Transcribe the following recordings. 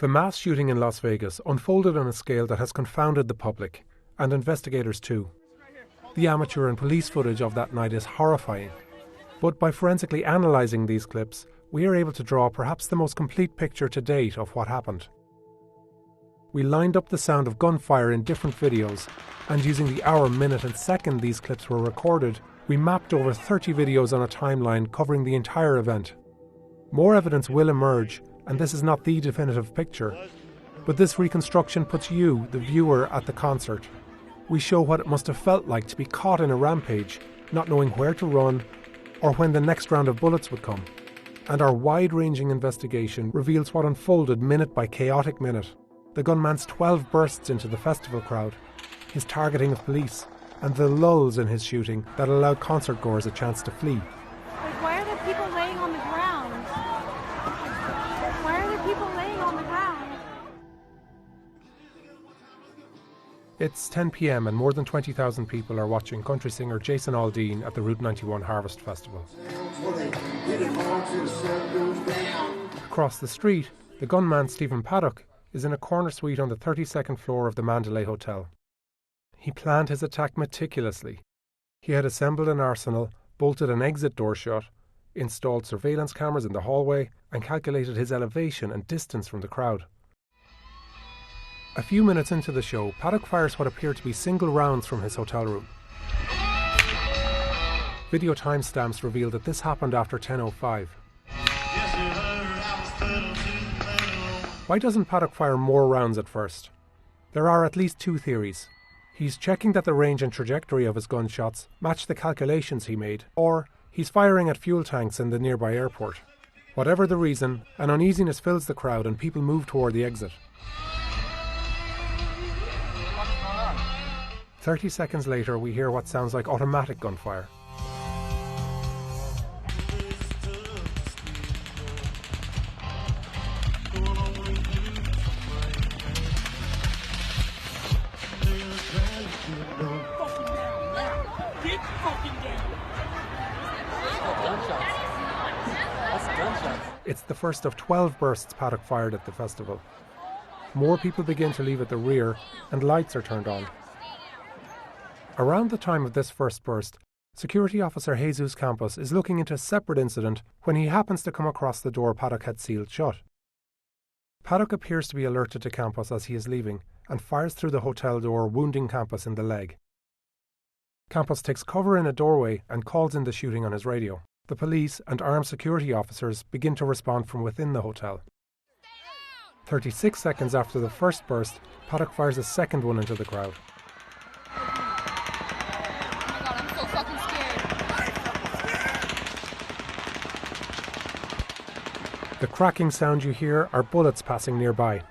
The mass shooting in Las Vegas unfolded on a scale that has confounded the public, and investigators too. The amateur and police footage of that night is horrifying, but by forensically analysing these clips, we are able to draw perhaps the most complete picture to date of what happened. We lined up the sound of gunfire in different videos, and using the hour, minute and second these clips were recorded, we mapped over 30 videos on a timeline covering the entire event. More evidence will emerge, and this is not the definitive picture, but this reconstruction puts you, the viewer, at the concert. We show what it must have felt like to be caught in a rampage, not knowing where to run or when the next round of bullets would come. And our wide-ranging investigation reveals what unfolded minute by chaotic minute. The gunman's 12 bursts into the festival crowd, his targeting of police, and the lulls in his shooting that allowed concert-goers a chance to flee. Like, why are there people laying on the ground? Why are there people laying on the ground? It's 10 p.m. and more than 20,000 people are watching country singer Jason Aldean at the Route 91 Harvest Festival. Across the street, the gunman Stephen Paddock is in a corner suite on the 32nd floor of the Mandalay Hotel. He planned his attack meticulously. He had assembled an arsenal, bolted an exit door shut, installed surveillance cameras in the hallway, and calculated his elevation and distance from the crowd. A few minutes into the show, Paddock fires what appear to be single rounds from his hotel room. Video timestamps reveal that this happened after 10:05. Why doesn't Paddock fire more rounds at first? There are at least two theories. He's checking that the range and trajectory of his gunshots match the calculations he made, or he's firing at fuel tanks in the nearby airport. Whatever the reason, an uneasiness fills the crowd and people move toward the exit. 30 seconds later, we hear what sounds like automatic gunfire. It's the first of 12 bursts Paddock fired at the festival. More people begin to leave at the rear, and lights are turned on. Around the time of this first burst, security officer Jesus Campos is looking into a separate incident when he happens to come across the door Paddock had sealed shut. Paddock appears to be alerted to Campos as he is leaving, and fires through the hotel door, wounding Campos in the leg. Campos takes cover in a doorway and calls in the shooting on his radio. The police and armed security officers begin to respond from within the hotel. 36 seconds after the first burst, Paddock fires a second one into the crowd. The cracking sound you hear are bullets passing nearby.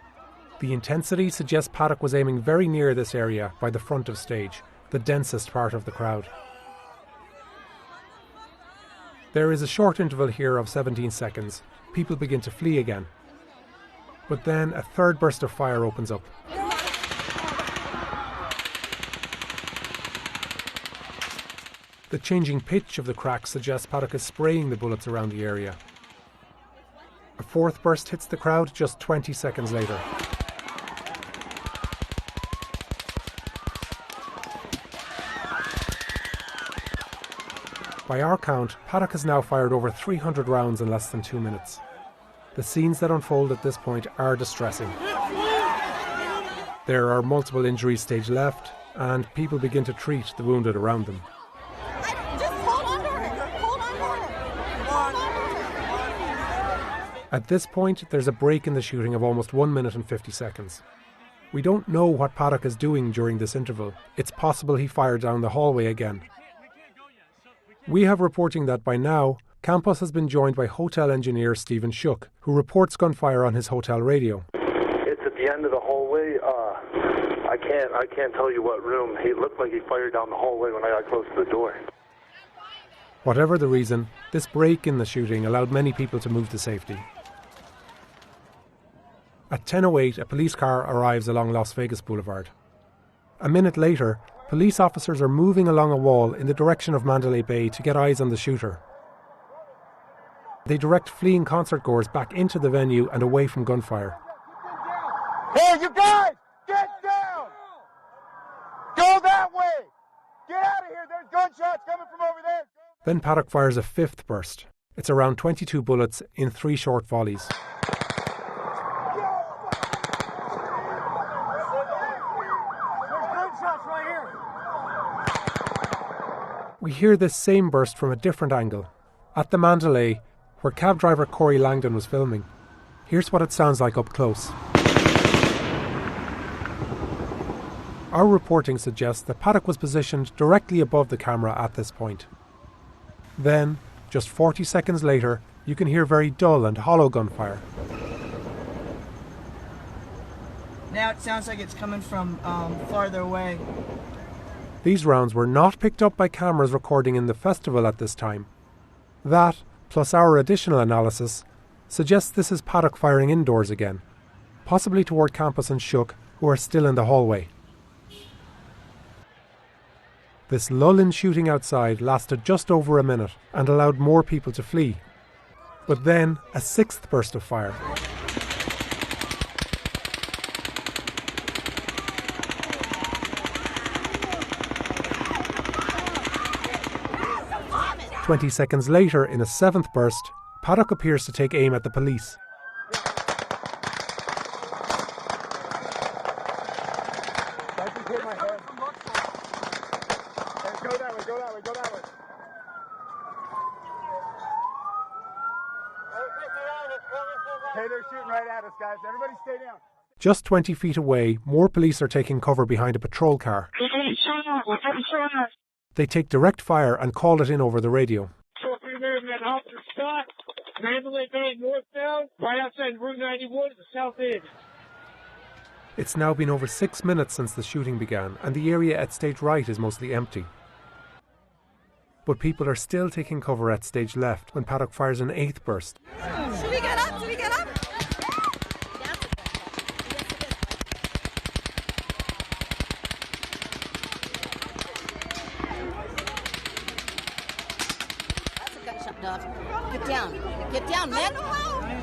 The intensity suggests Paddock was aiming very near this area by the front of stage, the densest part of the crowd. There is a short interval here of 17 seconds. People begin to flee again. But then a third burst of fire opens up. The changing pitch of the cracks suggests Paddock is spraying the bullets around the area. A fourth burst hits the crowd just 20 seconds later. By our count, Paddock has now fired over 300 rounds in less than 2 minutes. The scenes that unfold at this point are distressing. There are multiple injuries stage left, and people begin to treat the wounded around them. At this point, there's a break in the shooting of almost 1 minute and 50 seconds. We don't know what Paddock is doing during this interval. It's possible he fired down the hallway again. We have reporting that by now, Campos has been joined by hotel engineer Stephen Shook, who reports gunfire on his hotel radio. It's at the end of the hallway. I can't tell you what room. He looked like he fired down the hallway when I got close to the door. Whatever the reason, this break in the shooting allowed many people to move to safety. At 10:08, a police car arrives along Las Vegas Boulevard. A minute later, police officers are moving along a wall in the direction of Mandalay Bay to get eyes on the shooter. They direct fleeing concertgoers back into the venue and away from gunfire. Hey, you guys, get down! Go that way! Get out of here! There's gunshots coming from over there! Then Paddock fires a fifth burst. It's around 22 bullets in 3 short volleys. We hear this same burst from a different angle, at the Mandalay, where cab driver Corey Langdon was filming. Here's what it sounds like up close. Our reporting suggests that Paddock was positioned directly above the camera at this point. Then, just 40 seconds later, you can hear very dull and hollow gunfire. Now it sounds like it's coming from farther away. These rounds were not picked up by cameras recording in the festival at this time. That, plus our additional analysis, suggests this is Paddock firing indoors again, possibly toward Campus and Shook, who are still in the hallway. This lull in shooting outside lasted just over a minute and allowed more people to flee. But then, a sixth burst of fire. "20 seconds later, in a seventh burst, Paddock appears to take aim at the police. Hey, they're shooting right at us, guys. Everybody stay down. Just 20 feet away, more police are taking cover behind a patrol car. They take direct fire and call it in over the radio. Mandalay Bay northbound, right outside Route 91 at the south end. It's now been over 6 minutes since the shooting began, and the area at stage right is mostly empty. But people are still taking cover at stage left when Paddock fires an eighth burst. Should we get up? Should we get up? That's a gunshot, dog. Get down. Get down, man.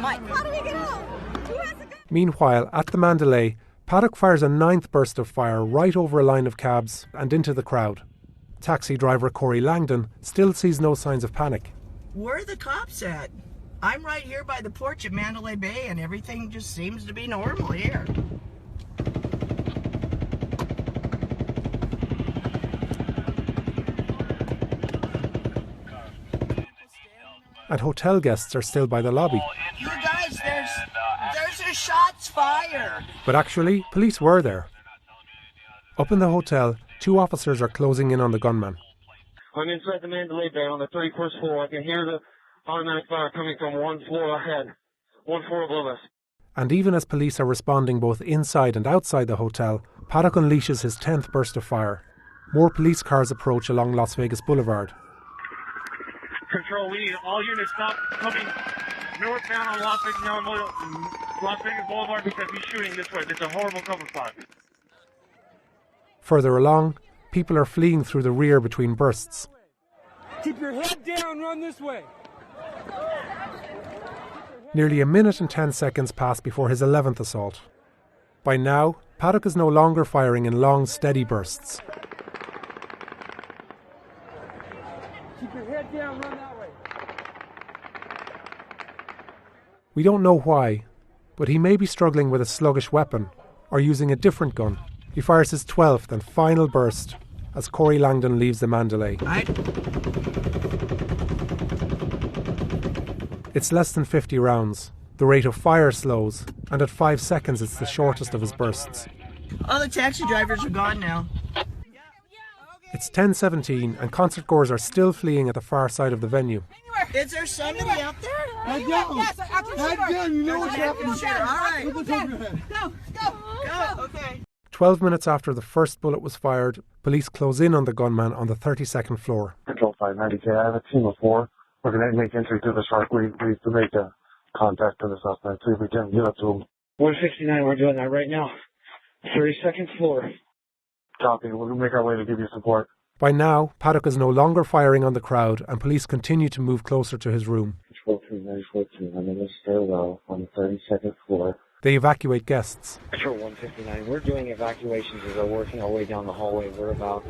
Mike. How do we get out? Who has a gun? Meanwhile, at the Mandalay, Paddock fires a ninth burst of fire right over a line of cabs and into the crowd. Taxi driver Corey Langdon still sees no signs of panic. Where are the cops at? I'm right here by the porch at Mandalay Bay and everything just seems to be normal here. And hotel guests are still by the lobby. You guys, there's a shots fired. But actually, police were there. Up in the hotel, 2 officers are closing in on the gunman. I'm inside the Mandalay Bay on the 31st floor. I can hear the automatic fire coming from one floor ahead, one floor above us. And even as police are responding both inside and outside the hotel, Paddock unleashes his 10th burst of fire. More police cars approach along Las Vegas Boulevard. Control, we need all units stop coming northbound on Las Vegas Boulevard because he's shooting this way. It's a horrible cover spot. Further along, people are fleeing through the rear between bursts. Keep your head down, run this way. Nearly a minute and 10 seconds pass before his 11th assault. By now, Paddock is no longer firing in long, steady bursts. Keep your head down, run that way. We don't know why, but he may be struggling with a sluggish weapon or using a different gun. He fires his 12th and final burst as Corey Langdon leaves the Mandalay. It's less than 50 rounds. The rate of fire slows, and at 5 seconds it's the shortest of his bursts. All the taxi drivers are gone now. It's 10:17 and concertgoers are still fleeing at the far side of the venue. Is there somebody out there? Head down. Head down. You know what's happening. All right. Put this over your head. Go. Okay. 12 minutes after the first bullet was fired, police close in on the gunman on the 32nd floor. Control 590K, I have a team of 4. We're going to make entry to the shark. We need to make a contact to the suspect. See if we can get up to him. 169, we're doing that right now. 32nd floor. Copy. We'll make our way to give you support. By now, Paddock is no longer firing on the crowd and police continue to move closer to his room. Control 2, 94 2. I'm in the stairwell on the 32nd floor. They evacuate guests. Patrol 159, we're doing evacuations as we're working our way down the hallway. We're about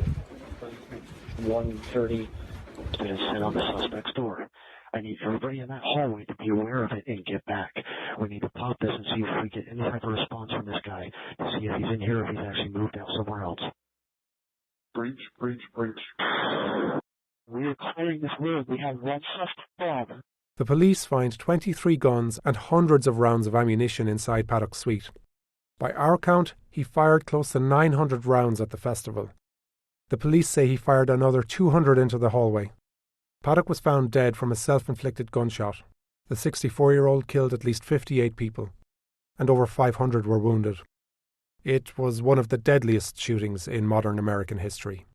1:30 to sit on the suspect's door. I need everybody in that hallway to be aware of it and get back. We need to pop this and see if we get any type of response from this guy to see if he's in here or if he's actually moved out somewhere else. Breach. We are clearing this room. We have one suspect. The police find 23 guns and hundreds of rounds of ammunition inside Paddock's suite. By our count, he fired close to 900 rounds at the festival. The police say he fired another 200 into the hallway. Paddock was found dead from a self-inflicted gunshot. The 64-year-old killed at least 58 people, and over 500 were wounded. It was one of the deadliest shootings in modern American history.